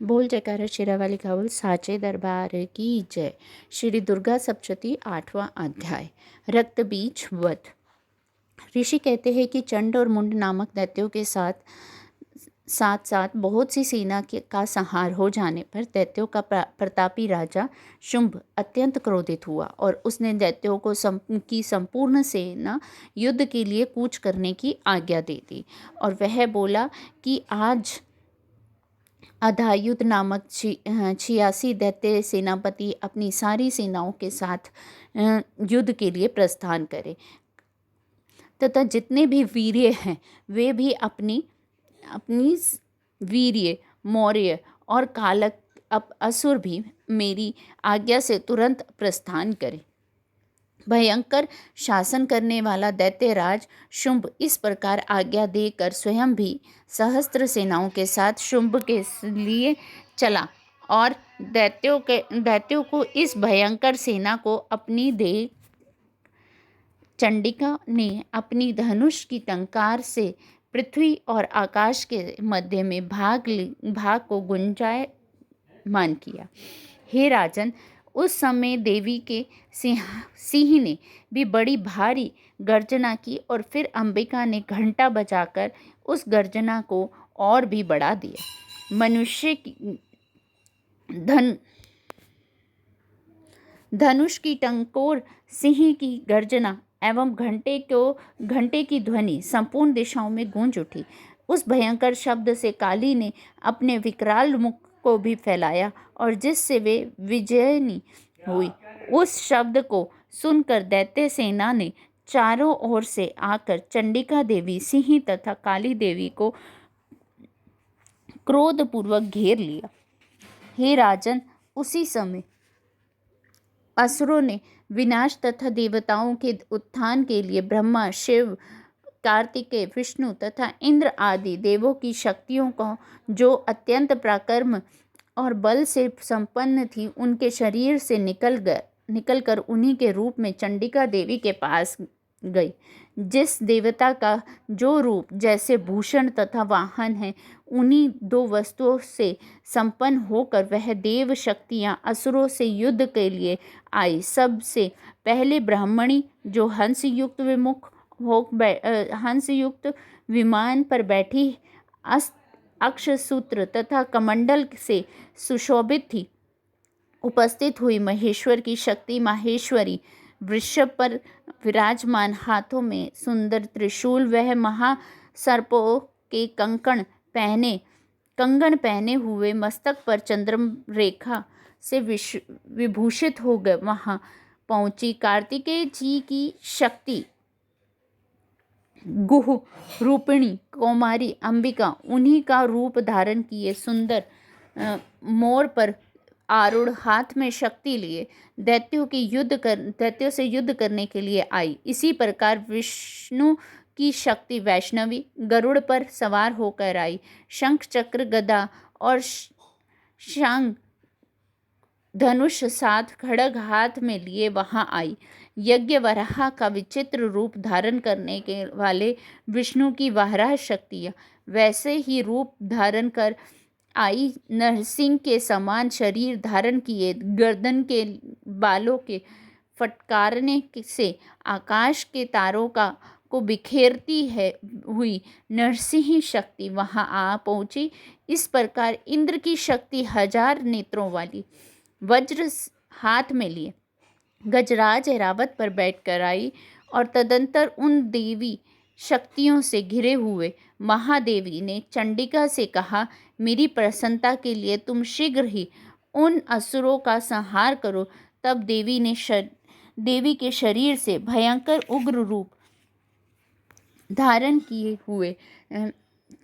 बोल जयकारा शेरावाली कावल साचे दरबार की जय। श्री दुर्गा सप्तशती 8वां अध्याय। रक्त बीज वध। ऋषि कहते हैं कि चंड और मुंड नामक दैत्यों के साथ साथ बहुत सी सेना का संहार हो जाने पर दैत्यों का प्रतापी राजा शुंभ अत्यंत क्रोधित हुआ और उसने दैत्यों को की संपूर्ण सेना युद्ध के लिए कूच करने की आज्ञा दे दी। और वह बोला कि आज अधायुध नामक 86 दैत्य सेनापति अपनी सारी सेनाओं के साथ युद्ध के लिए प्रस्थान करें तथा जितने भी वीर्य हैं वे भी अपनी अपनी वीर्य मौर्य और कालक असुर भी मेरी आज्ञा से तुरंत प्रस्थान करें। भयंकर शासन करने वाला दैत्यराज शुंभ इस प्रकार आज्ञा देकर स्वयं भी सहस्त्र सेनाओं के साथ शुंभ के लिए चला और दैत्यों को इस भयंकर सेना को अपनी दे चंडिका ने अपनी धनुष की टंकार से पृथ्वी और आकाश के मध्य में भाग को गुंजायमान किया। हे राजन, उस समय देवी के सिंह ने भी बड़ी भारी गर्जना की और फिर अंबिका ने घंटा बजाकर उस गर्जना को और भी बढ़ा दिया। मनुष्य की धनुष की टंकोर, सिंह की गर्जना एवं घंटे की ध्वनि संपूर्ण दिशाओं में गूंज उठी। उस भयंकर शब्द से काली ने अपने विकराल मुख को भी फैलाया और जिससे वे विजयनी हुई। उस शब्द को सुनकर दैत्य सेना ने चारों ओर से आकर चंडिका देवी, सिंह तथा काली देवी को क्रोधपूर्वक घेर लिया। हे राजन, उसी समय असुरों ने विनाश तथा देवताओं के उत्थान के लिए ब्रह्मा, शिव, कार्तिकेय, विष्णु तथा इंद्र आदि देवों की शक्तियों को, जो अत्यंत पराक्रम और बल से संपन्न थी, उनके शरीर से निकलकर उन्हीं के रूप में चंडिका देवी के पास गई। जिस देवता का जो रूप जैसे भूषण तथा वाहन है, उन्हीं दो वस्तुओं से संपन्न होकर वह देव शक्तियां असुरों से युद्ध के लिए आई। सबसे पहले ब्राह्मणी, जो हंस युक्त विमान पर बैठी अक्षसूत्र तथा कमंडल से सुशोभित थी, उपस्थित हुई। महेश्वर की शक्ति माहेश्वरी वृषभ पर विराजमान, हाथों में सुंदर त्रिशूल, वह महासर्पों के कंगन पहने हुए, मस्तक पर चंद्रम रेखा से विभूषित हो गए वहां पहुंची। कार्तिकेय जी की शक्ति गुह रूपिणी कौमारी अंबिका उन्हीं का रूप धारण किए सुंदर मोर पर आरूढ़, हाथ में शक्ति लिए दैत्यों से युद्ध करने के लिए आई। इसी प्रकार विष्णु की शक्ति वैष्णवी गरुड़ पर सवार होकर आई। शंख, चक्र, गदा और शांग, धनुष साथ खड़ग हाथ में लिए वहां आई। यज्ञ वराह का विचित्र रूप धारण करने के वाले विष्णु की वराह शक्तियाँ वैसे ही रूप धारण कर आई। नरसिंह के समान शरीर धारण किए, गर्दन के बालों के फटकारने से आकाश के तारों को बिखेरती है हुई नरसिंह शक्ति वहां आ पहुंची। इस प्रकार इंद्र की शक्ति 1000 नेत्रों वाली वज्र हाथ में लिए गजराज ऐरावत पर बैठकर आई और तदंतर उन देवी शक्तियों से घिरे हुए महादेवी ने चंडिका से कहा, मेरी प्रसन्नता के लिए तुम शीघ्र ही उन असुरों का संहार करो। तब देवी के शरीर से भयंकर उग्र रूप धारण किए हुए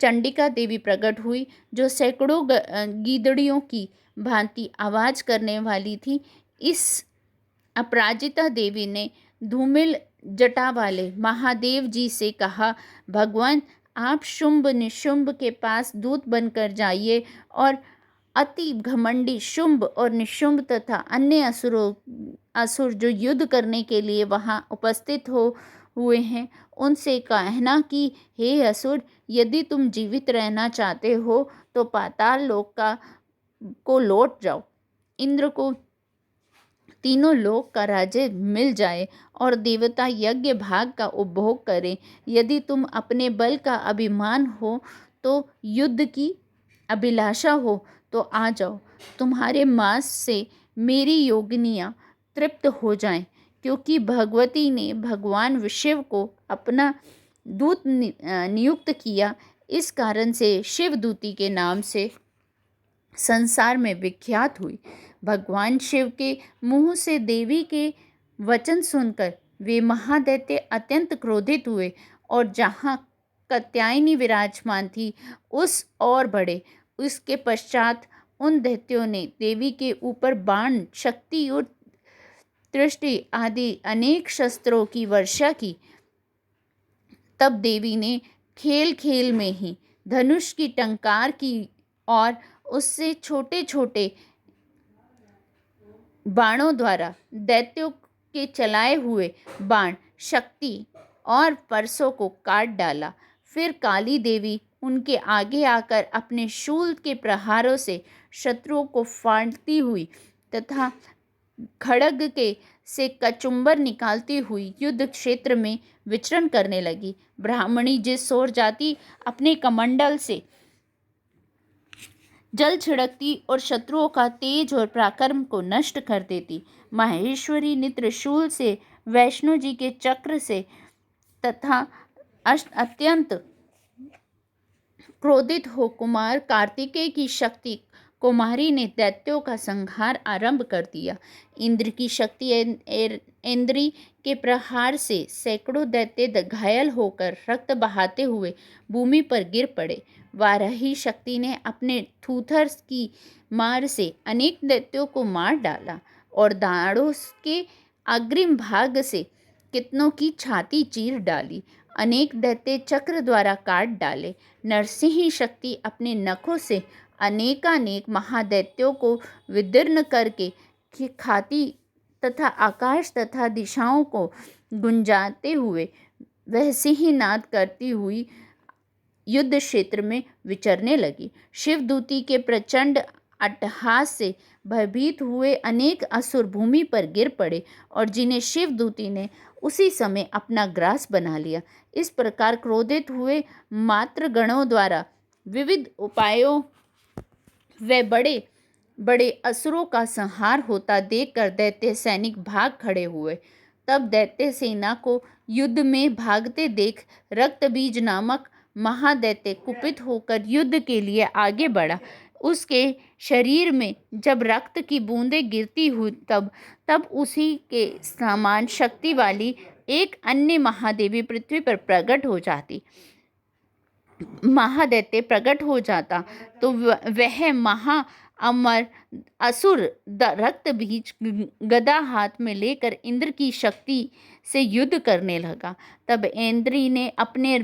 चंडिका देवी प्रकट हुई, जो सैकड़ों गीदड़ियों की भांति आवाज करने वाली थी। इस अपराजिता देवी ने धूमिल जटा वाले महादेव जी से कहा, भगवान, आप शुंभ निशुंभ के पास दूत बनकर जाइए और अति घमंडी शुंभ और निशुंभ तथा अन्य असुर जो युद्ध करने के लिए वहां उपस्थित हुए हैं, उनसे कहना कि हे असुर, यदि तुम जीवित रहना चाहते हो तो पाताल लोक का को लौट जाओ। इंद्र को तीनों लोक का राज्य मिल जाए और देवता यज्ञ भाग का उपभोग करें। यदि तुम अपने बल का अभिमान हो तो युद्ध की अभिलाषा हो तो आ जाओ। तुम्हारे मांस से मेरी योगिनियाँ तृप्त हो जाएं, क्योंकि भगवती ने भगवान शिव को अपना दूत नियुक्त किया। इस कारण से शिवदूती के नाम से संसार में विख्यात हुई। भगवान शिव के मुंह से देवी के वचन सुनकर वे महादैत्य अत्यंत क्रोधित हुए और जहाँ कात्यायनी विराजमान थी उस और बढ़े। उसके पश्चात उन दैत्यों ने देवी के ऊपर बाण, शक्ति और दृष्टि आदि अनेक शस्त्रों की वर्षा की। तब देवी ने खेल खेल में ही धनुष की टंकार की और उससे छोटे छोटे बाणों द्वारा दैत्यों के चलाए हुए बाण, शक्ति और परसों को काट डाला। फिर काली देवी उनके आगे आकर अपने शूल के प्रहारों से शत्रुओं को फाड़ती हुई तथा खड्ग के से कचुम्बर निकालती हुई युद्ध क्षेत्र में विचरण करने लगी। ब्राह्मणी जिस ओर जाती अपने कमंडल से जल छिड़कती और शत्रुओं का तेज और पराक्रम को नष्ट कर देती। माहेश्वरी ने त्रिशूल से, वैष्णो जी के चक्र से तथा अत्यंत क्रोधित हो कुमार कार्तिकेय की शक्ति कुमारी ने दैत्यों का संहार आरंभ कर दिया। इंद्र की शक्ति इंद्री के प्रहार से सैकड़ों दैत्य घायल होकर रक्त बहाते हुए भूमि पर गिर पड़े। वाराही शक्ति ने अपने थूथर की मार से अनेक दैत्यों को मार डाला और दाढ़ों के अग्रिम भाग से कितनों की छाती चीर डाली। अनेक दैत्य चक्र द्वारा काट डाले। नरसिंह शक्ति अपने नखों से अनेकानेक महादैत्यों को विदीर्ण करके खाती तथा आकाश तथा दिशाओं को गुंजाते हुए वह सिंहनाद करती हुई युद्ध क्षेत्र में विचरने लगी। शिवदूती के प्रचंड अट्टहास से भयभीत हुए अनेक असुर भूमि पर गिर पड़े और जिन्हें शिवदूती ने उसी समय अपना ग्रास बना लिया। इस प्रकार क्रोधित हुए मात्र गणों द्वारा विविध उपायों व बड़े बड़े असुरों का संहार होता देखकर दैत्य सैनिक भाग खड़े हुए। तब दैत्य सेना को युद्ध में भागते देख रक्तबीज नामक महादैत्य कुपित होकर युद्ध के लिए आगे बढ़ा। उसके शरीर में जब रक्त की बूंदें गिरती हुई तब उसी के समान शक्ति वाली एक अन्य महादेवी पृथ्वी पर प्रकट हो जाती। महादैत्य प्रकट हो जाता तो वह महा अमर असुर रक्त बीज गदा हाथ में लेकर इंद्र की शक्ति से युद्ध करने लगा। तब इंद्री ने अपने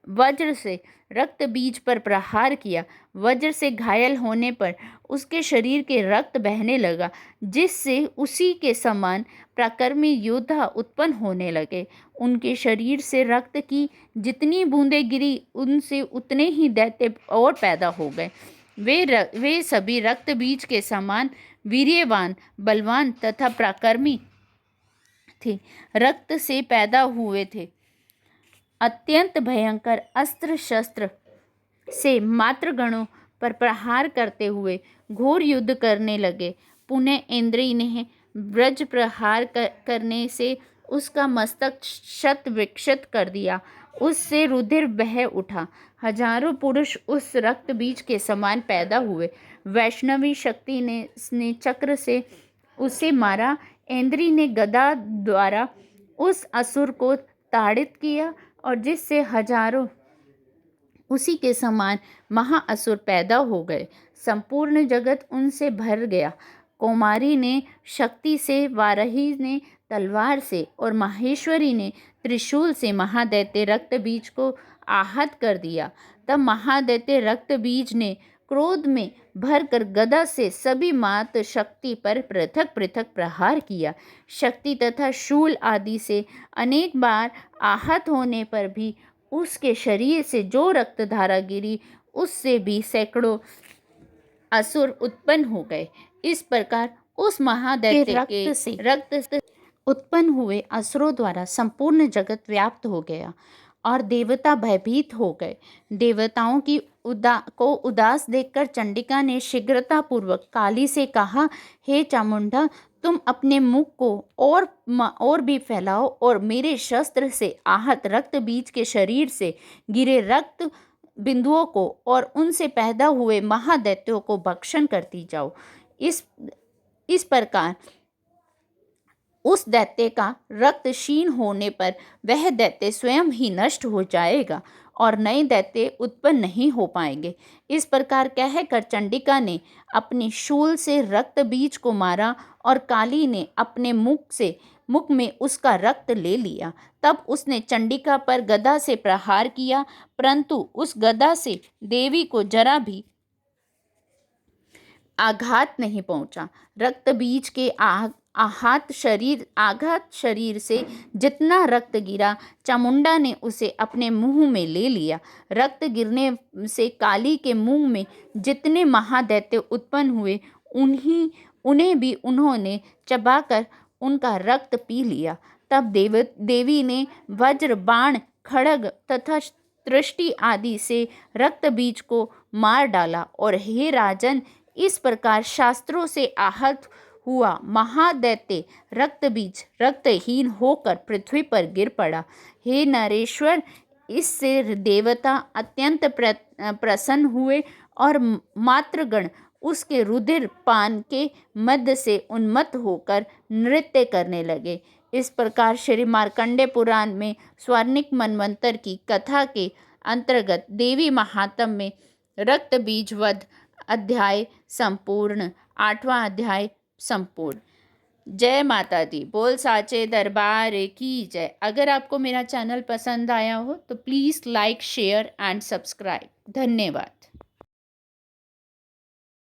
वज्र से रक्त बीज पर प्रहार किया। वज्र से घायल होने पर उसके शरीर के रक्त बहने लगा, जिससे उसी के समान पराक्रमी योद्धा उत्पन्न होने लगे। उनके शरीर से रक्त की जितनी बूंदें गिरी उनसे उतने ही दैत्य और पैदा हो गए। वे सभी रक्त बीज के समान वीर्यवान, बलवान तथा पराक्रमी थे। रक्त से पैदा हुए थे। अत्यंत भयंकर अस्त्र शस्त्र से मातृगणों पर प्रहार करते हुए घोर युद्ध करने लगे। पुनः इंद्री ने वज्र प्रहार करने से उसका मस्तक शत विक्षत कर दिया। उससे रुधिर बह उठा। हजारों पुरुष उस रक्त बीज के समान पैदा हुए। वैष्णवी शक्ति ने चक्र से उसे मारा। इंद्री ने गदा द्वारा उस असुर को ताड़ित किया और जिससे हजारों उसी के समान महाअसुर पैदा हो गए। संपूर्ण जगत उनसे भर गया। कौमारी ने शक्ति से, वाराही ने तलवार से और माहेश्वरी ने त्रिशूल से महादैत्य रक्तबीज को आहत कर दिया। तब महादैत्य रक्तबीज ने क्रोध में भरकर गदा से सभी मात शक्ति पर पृथक पृथक प्रहार किया। शक्ति तथा शूल आदि से अनेक बार आहत होने पर भी उसके शरीर से जो रक्तधारा गिरी उससे भी सैकड़ों असुर उत्पन्न हो गए। इस प्रकार उस महादैत्य के रक्त से उत्पन्न हुए असुरों द्वारा संपूर्ण जगत व्याप्त हो गया और देवता भयभीत हो गए। देवताओं की को उदास देखकर चंडिका ने शीघ्रतापूर्वक काली से कहा, हे चामुंडा, तुम अपने मुख को और भी फैलाओ और मेरे शस्त्र से आहत रक्त बीज के शरीर से गिरे रक्त बिंदुओं को और उनसे पैदा हुए महादैत्यों को भक्षण करती जाओ। इस प्रकार उस दैत्य का रक्त क्षीण होने पर वह दैत्य स्वयं ही नष्ट हो जाएगा और नए दैत्य उत्पन्न नहीं हो पाएंगे। इस प्रकार कहकर चंडिका ने अपने शूल से रक्त बीज को मारा और काली ने अपने मुख में उसका रक्त ले लिया। तब उसने चंडिका पर गदा से प्रहार किया, परंतु उस गदा से देवी को जरा भी आघात नहीं पहुंचा। रक्त बीज के आघात शरीर से जितना रक्त गिरा, चामुंडा ने उसे अपने मुंह में ले लिया। रक्त गिरने से काली के मुंह में जितने महादैत्य उत्पन्न हुए उन्हें भी उन्होंने चबाकर उनका रक्त पी लिया। तब देवी ने वज्र, बाण, खड्ग तथा दृष्टि आदि से रक्त बीज को मार डाला और हे राजन, इस प्रकार शास्त्रों से आहत हुआ महादैत्य रक्त बीज रक्तहीन होकर पृथ्वी पर गिर पड़ा। हे नरेश्वर, इससे देवता अत्यंत प्रसन्न हुए और मातृगण उसके रुधिर पान के मध्य से उन्मत्त होकर नृत्य करने लगे। इस प्रकार श्री मार्कंडेय पुराण में स्वर्णिक मनवंतर की कथा के अंतर्गत देवी महात्म्य में रक्त बीज वध अध्याय संपूर्ण, 8वां अध्याय संपूर्ण। जय माता दी, बोल साचे दरबार की जय। अगर आपको मेरा चैनल पसंद आया हो तो please like, share and subscribe. धन्यवाद।